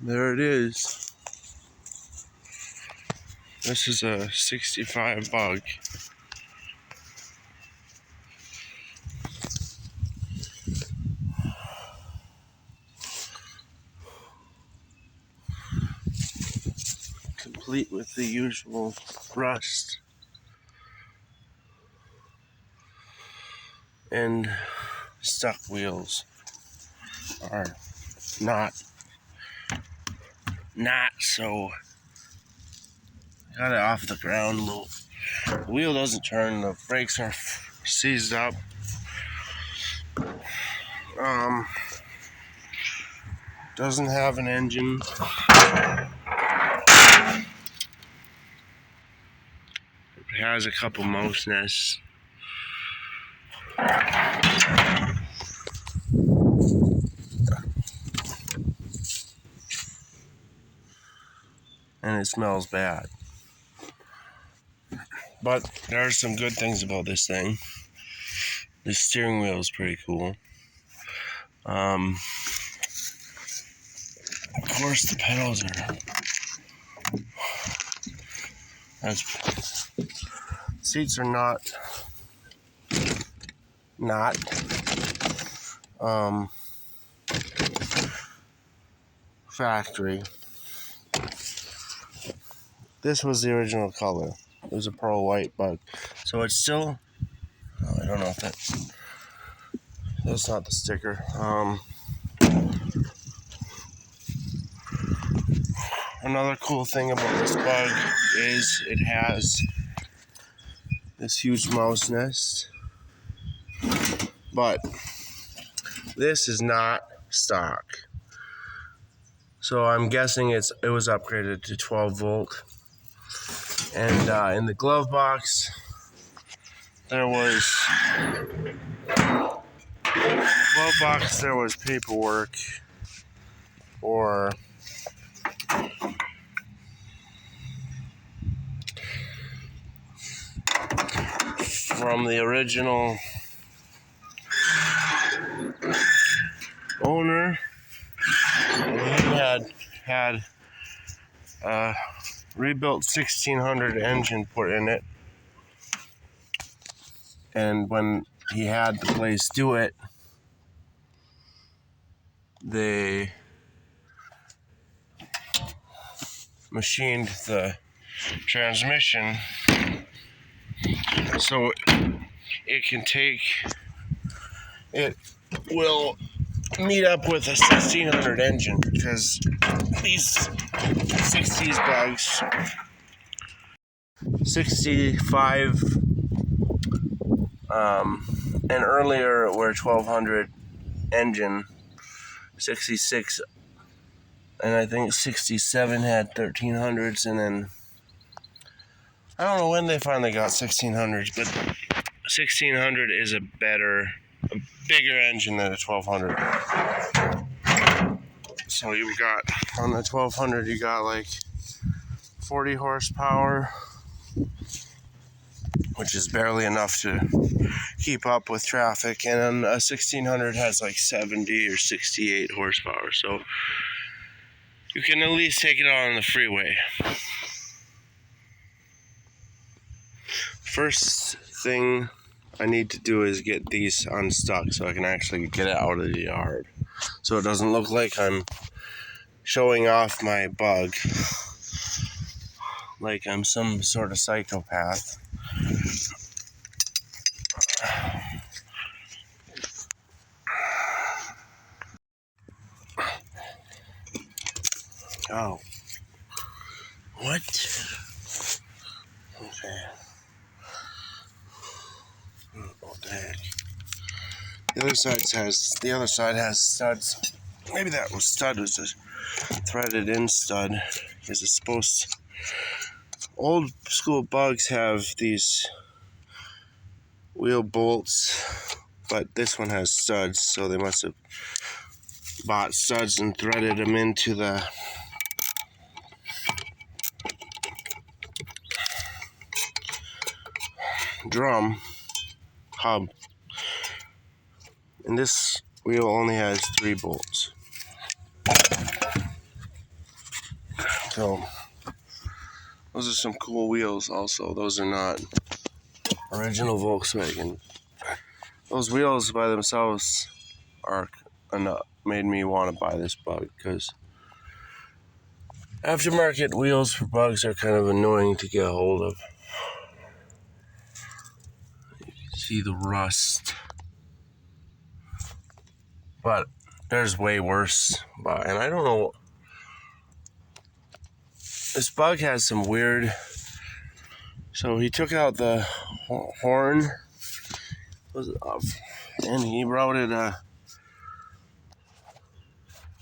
There it is. This is a 65 bug. Complete with the usual rust and stuck wheels are not so. Got it off the ground a little. The wheel doesn't turn, the brakes are seized up. Doesn't have an engine. It has a couple mouse nests. And it smells bad. But there are some good things about this thing. The steering wheel is pretty cool. Of course, the pedals seats are not factory. This was the original color. It was a pearl white bug. So it's still, I don't know if that's not the sticker. Another cool thing about this bug is it has this huge mouse nest, but this is not stock. So I'm guessing it was upgraded to 12 volt. And in the glove box, there was paperwork or from the original owner. He had rebuilt 1600 engine put in it, and when he had the place do it, they machined the transmission so it will meet up with a 1600 engine, because these 60s bugs, 65 and earlier were 1200 engine, 66 and I think 67 had 1300s, and then I don't know when they finally got 1600s, but 1600 is a bigger engine than a 1200. So you got, on the 1200, you got like 40 horsepower, which is barely enough to keep up with traffic, and then a 1600 has like 70 or 68 horsepower, so you can at least take it out on the freeway. First thing I need to do is get these unstuck so I can actually get it out of the yard, so it doesn't look like I'm showing off my bug like I'm some sort of psychopath. Oh. What? Okay. What the heck? The other side has studs. Maybe that stud was a threaded in stud, because it's supposed to. Old school bugs have these wheel bolts, but this one has studs, so they must have bought studs and threaded them into the drum hub. And this wheel only has 3 bolts. So those are some cool wheels also. Those are not original Volkswagen. Those wheels by themselves are enough, made me want to buy this Bug, because aftermarket wheels for Bugs are kind of annoying to get a hold of. See the rust. But there's way worse. And I don't know. This Bug has some weird. So he took out the horn. Was it off? And he routed a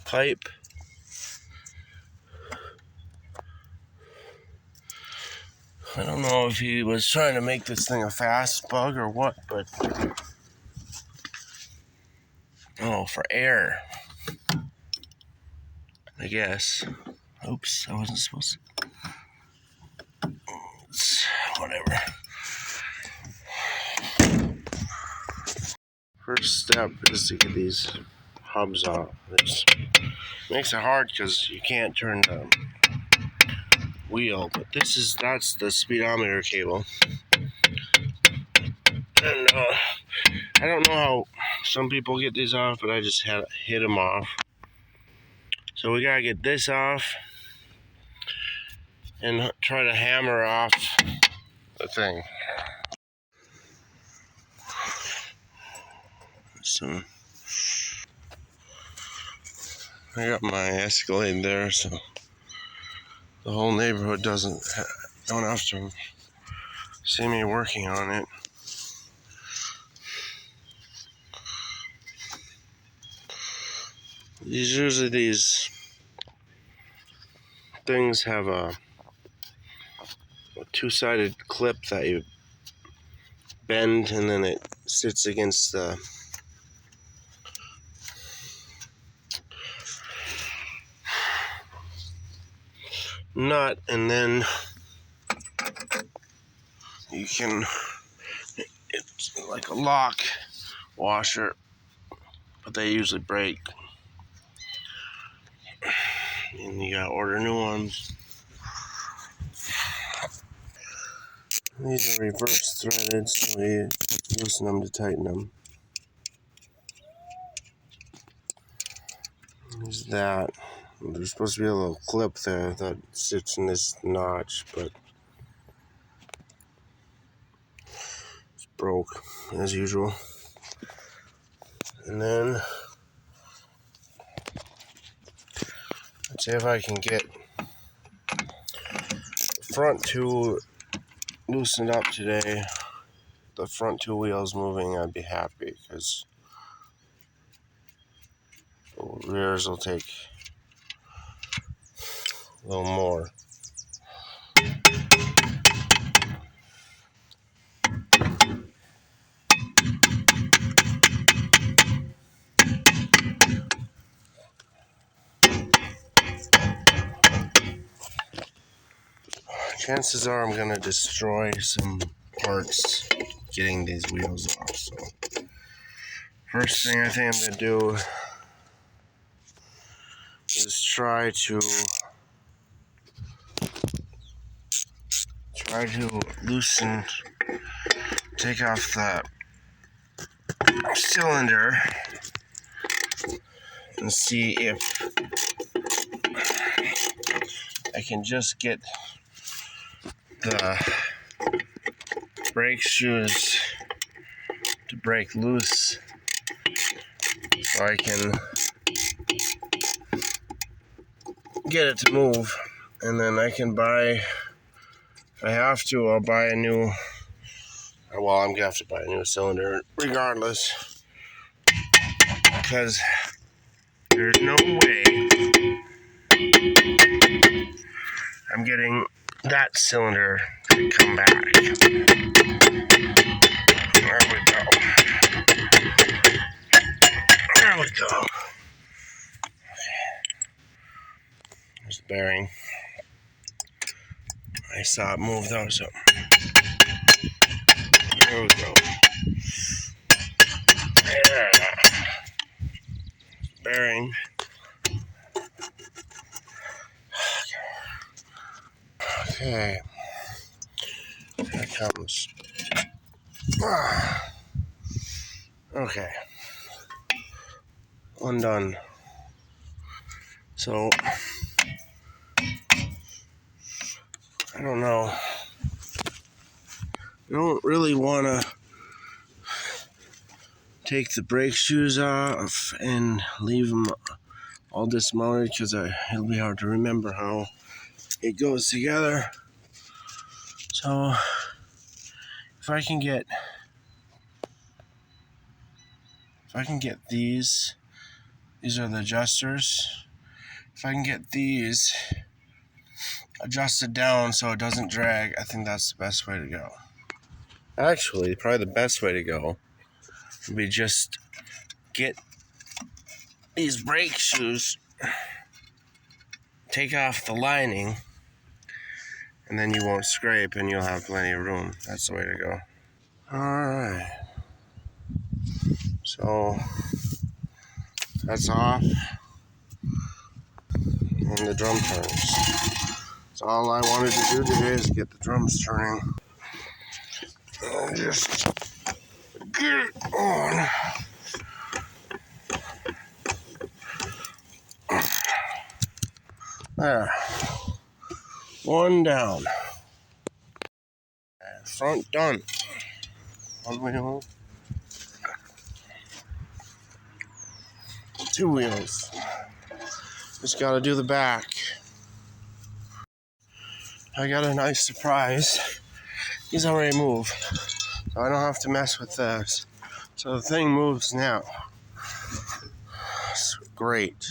pipe. I don't know if he was trying to make this thing a fast Bug or what, but oh, for air, I guess. Oops, I wasn't supposed to. Whatever. First step is to get these hubs off. It makes it hard because you can't turn the wheel, but that's the speedometer cable. And I don't know how some people get these off, but I just hit them off. So we gotta get this off and try to hammer off the thing. So I got my Escalade there, so the whole neighborhood don't have to see me working on it. Usually these things have a two-sided clip that you bend, and then it sits against the nut, and then you can, it's like a lock washer, but they usually break, and you gotta order new ones. These are reverse threaded, so you loosen them to tighten them. There's that. There's supposed to be a little clip there that sits in this notch, but it's broke as usual. And then let's see if I can get the front two loosened up today. The front two wheels moving, I'd be happy, because the rears will take a little more. Chances are I'm gonna destroy some parts getting these wheels off. So first thing I think I'm gonna do is try to loosen, take off the cylinder and see if I can just get the brake shoes to break loose, so I can get it to move, and then I can buy, if I have to, I'll buy a new, well, I'm gonna have to buy a new cylinder regardless, because there's no way I'm getting that cylinder to come back. There we go. There we go. There's the bearing. I saw it move though, so there we go. Yeah. Bearing. Okay. Here it comes. Okay. One done. So, I don't know. I don't really want to take the brake shoes off and leave them all dismounted because it'll be hard to remember how it goes together. So, if I can get these are the adjusters. If I can get these adjusted down so it doesn't drag, I think that's the best way to go. Actually, probably the best way to go would be just get these brake shoes, take off the lining, and then you won't scrape and you'll have plenty of room. That's the way to go. Alright. So, that's off. And the drum turns. That's all I wanted to do today is get the drums turning. And just get it on. There. One down. And front done. One wheel. Two wheels. Just gotta do the back. I got a nice surprise. These already move. So I don't have to mess with those. So the thing moves now. It's great.